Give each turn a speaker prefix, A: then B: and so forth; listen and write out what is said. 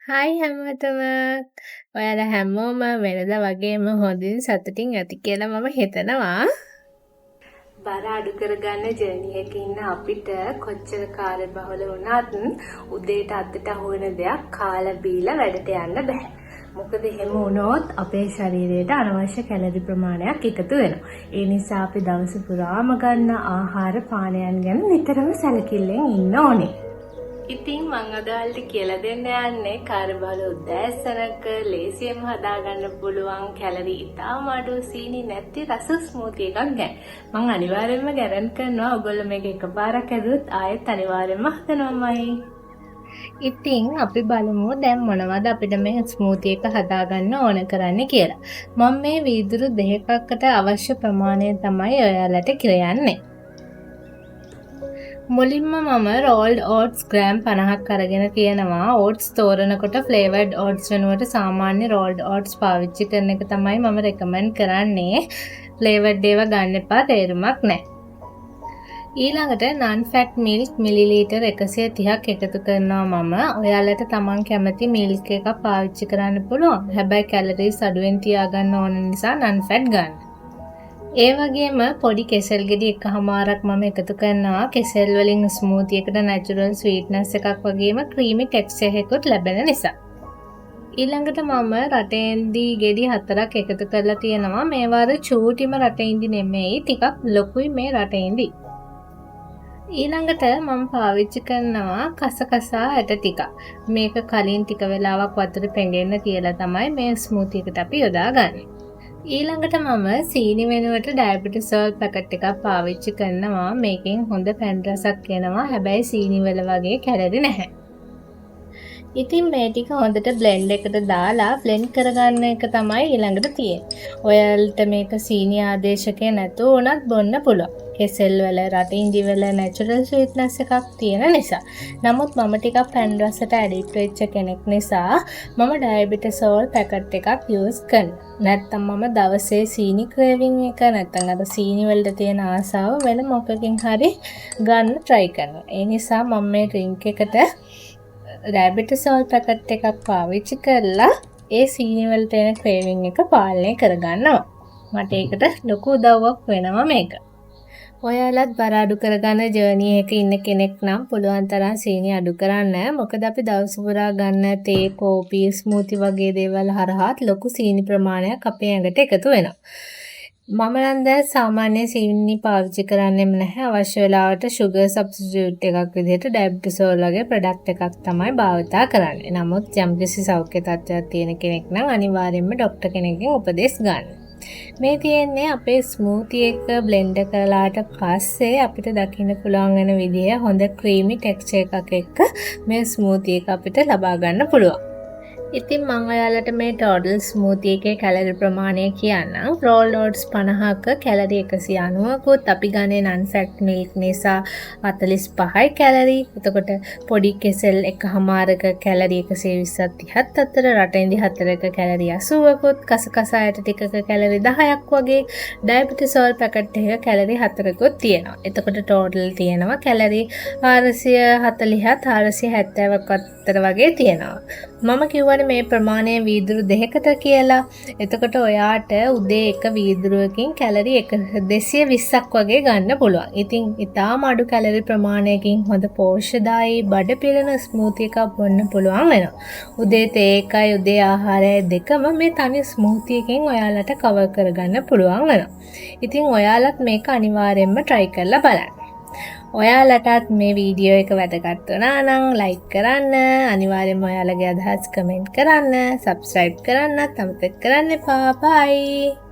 A: Hi හැමෝටම. ඔයාලා හැමෝම වෙනදා වගේම හොඳින් සතුටින් ඇති කියලා මම හිතනවා. බර අඩු කරගන්න ජර්නි එකේ ඉන්න අපිට කොච්චර කාර්යබහුල වුණත් උදේට අතට අහු වෙන දෙයක් කාලා බීලා වැඩට යන්න බෑ. මොකද එහෙම වුණොත් අපේ ශරීරයට අනවශ්‍ය කැලරි ප්‍රමාණයක් එකතු වෙනවා. ඒ නිසා අපි දවස පුරාම ගන්න ආහාර පානයන් ගැන නිතරම සැලකිල්ලෙන් ඉන්න ඕනේ. ඉතින් මං අද ඔයාලට කියලා දෙන්න යන්නේ කාර්බෝහයිඩ්‍රේට් උදෑසනක ලේසියෙන් හදාගන්න පුළුවන් කැලරි ඉතාම අඩු සීනි නැති රස ස්මූති එකක් ගැන. මං අනිවාර්යයෙන්ම ගැරන්ටි කරනවා ඔයගොල්ලෝ මේක එකපාරක් ඇදුවොත් ආයෙත් අනිවාර්යයෙන්ම හදනවාමයි. ඉතින් අපි බලමු දැන් මොනවද අපිට මේ ස්මූති එක හදාගන්න ඕන කරන්නේ කියලා. මම මේ වීදුරු දෙකකට අවශ්‍ය ප්‍රමාණය තමයි ඔයාලට කියන්නේ. මුලින්ම මම රෝල්ඩ් ඕට්ස් ග්‍රෑම් 50ක් අරගෙන තියෙනවා. ඕට්ස් තෝරනකොට ෆ්ලේවර්ඩ් ඕට්ස් වෙනුවට සාමාන්‍ය රෝල්ඩ් ඕට්ස් පාවිච්චි කරන එක තමයි මම රෙකමන්ඩ් කරන්නේ. ෆ්ලේවර්ඩ් ඒවා ගන්න එපා, තේරුමක් නැහැ. ඊළඟට non fat milk මිලිලීටර් 130ක් එකතු කරනවා මම. ඔයාලට තමන් කැමති මිල්ක් එකක් පාවිච්චි කරන්න පුළුවන්. හැබැයි කැලරිස් අඩුවෙන් තියාගන්න ඕන නිසා non fat ගන්න. ඒ වගේම පොඩි කෙසෙල් ගෙඩි එකහමාරක් මම එකතු කරනවා. කෙසෙල් වලින් ස්මූති එකට නැචරල් ස්වීට්නස් එකක් වගේම ක්‍රීමි ටෙක්ස්චර් එකකුත් ලැබෙන නිසා. ඊළඟට මම රටෙන්දි ගෙඩි 4ක් එකතු කරලා තියෙනවා. මේවා චූටිම රටෙන්දි නෙමෙයි, ටිකක් ලොකුයි මේ රටෙන්දි. ඊළඟට මම පාවිච්චි කරනවා කසකසා ඇට ටික. මේක කලින් ටික වෙලාවක් වතුර පෙඟෙන්න තියලා තමයි මේ ස්මූති එකට අපි යොදාගන්නේ. ඊළඟට මම සීනි වෙනුවට ඩයබටිසෝල් පැකට් එකක් පාවිච්චි කරනවා. මේකෙන් හොඳ පැන් රසක් එනවා. හැබැයි සීනි වල වගේ කැලරි නැහැ. ඉතින් මේ ටික හොඳට බ්ලෙන්ඩ් එකට දාලා බ්ලෙන්ඩ් කරගන්න එක තමයි ඊළඟට තියෙන්නේ. ඔයාලට මේක සීනි ආදේශකේ නැතුව උනත් බොන්න පුළුවන්. කෙසෙල් වල රටින්දි වල නැචරල් ස්වීට්නස් එකක් තියෙන නිසා. නමුත් මම ටිකක් පැන් රසට ඇඩික්ට් වෙච්ච කෙනෙක් නිසා මම ඩයබටිසෝල් පැකට් එකක් යූස් කරනවා. නැත්තම් මම දවසේ සීනි ක්‍රේවිං එක නැත්තම් අර සීනි වලට තියෙන ආසාව වෙන මොකකින් හරි ගන්න try කරනවා. ඒ නිසා මම මේ ඩ්‍රින්ක් එකට ඩයබටිසෝල් පැකට් එකක් පාවිච්චි කරලා ඒ සීනි වලට එන ක්‍රේවිං එක පාලනය කරගන්නවා. මට ඒකට ලොකු උදව්වක් වෙනවා මේක. ඔයාලත් බර අඩු කරගන්න ජර්නි එකක ඉන්න කෙනෙක් නම් පුළුවන් තරම් සීනි අඩු කරන්න. මොකද අපි දවස පුරා ගන්න තේ, කෝපි, ස්මූති වගේ දේවල් හරහාත් ලොකු සීනි ප්‍රමාණයක් අපේ ඇඟට එකතු වෙනවා. මම නම් දැන් සාමාන්‍ය සීනි පාවිච්චි කරන්නෙම නැහැ. අවශ්‍ය වෙලාවට sugar substitute එකක් විදිහට ඩයබටිසෝල් වගේ ප්‍රොඩක්ට් එකක් තමයි භාවිතා කරන්නේ. නමුත් යම්කිසි සෞඛ්‍ය තත්ත්වයක් තියෙන කෙනෙක් නම් අනිවාර්යයෙන්ම ડોක්ටර් කෙනෙක්ගෙන් උපදෙස් ගන්න. මේ තියෙන්නේ අපේ ස්මූති එක බ්ලෙන්ඩ් කරලාට පස්සේ අපිට දකින්න පුළුවන් වෙන විදිය හොඳ ක්‍රීමි ටෙක්ස්චර් එකක් එක්ක මේ ස්මූති එක අපිට ලබා ගන්න පුළුවන්. ඉතින් මම ඔයාලට මේ ටෝටල් ස්මූති එකේ කැලරි ප්‍රමාණය කියන්නම්. රෝල්ඩ් ඕට්ස් 50ක කැලරි 190කුත් අපි ගන්නේ non fat milk නිසා 45යි කැලරි. එතකොට පොඩි කෙසෙල් එකහමාරක කැලරි 120ක් 30ක් අතර, රටෙන්දි 4ක කැලරි 80කුත්, කසකසා ඇට ටිකක කැලරි 10ක් වගේ, ඩයබටිසෝල් පැකට් එකක කැලරි 4කුත් තියෙනවා. එතකොට ටෝටල් තියෙනවා කැලරි 440ත් 470ක් අතර වගේ තියෙනවා. මම කිව්වනේ මේ ප්‍රමාණය වීදුරු දෙකකට කියලා. එතකොට ඔයාට උදේ එක වීදුරුවකින් කැලරි 220ක් වගේ ගන්න පුළුවන්. ඉතින් ඊටාම අඩු කැලරි ප්‍රමාණයකින් හොඳ පෝෂ්‍යදායී බඩ පිරෙන ස්මූති එකක් බොන්න පුළුවන් වෙනවා. උදේ තේ එකයි උදේ ආහාරය දෙකම මේ තනි ස්මූති එකෙන් ඔයාලට කවර් කරගන්න පුළුවන් වෙනවා. ඉතින් ඔයාලත් මේක අනිවාර්යයෙන්ම try කරලා බලන්න. ඔයාලටත් මේ වීඩියෝ එක වැදගත් වුණා නම් ලයික් කරන්න, අනිවාර්යයෙන්ම ඔයාලගේ අදහස් කමෙන්ට් කරන්න, subscribe කරන්නත් අමතක කරන්න එපා. bye.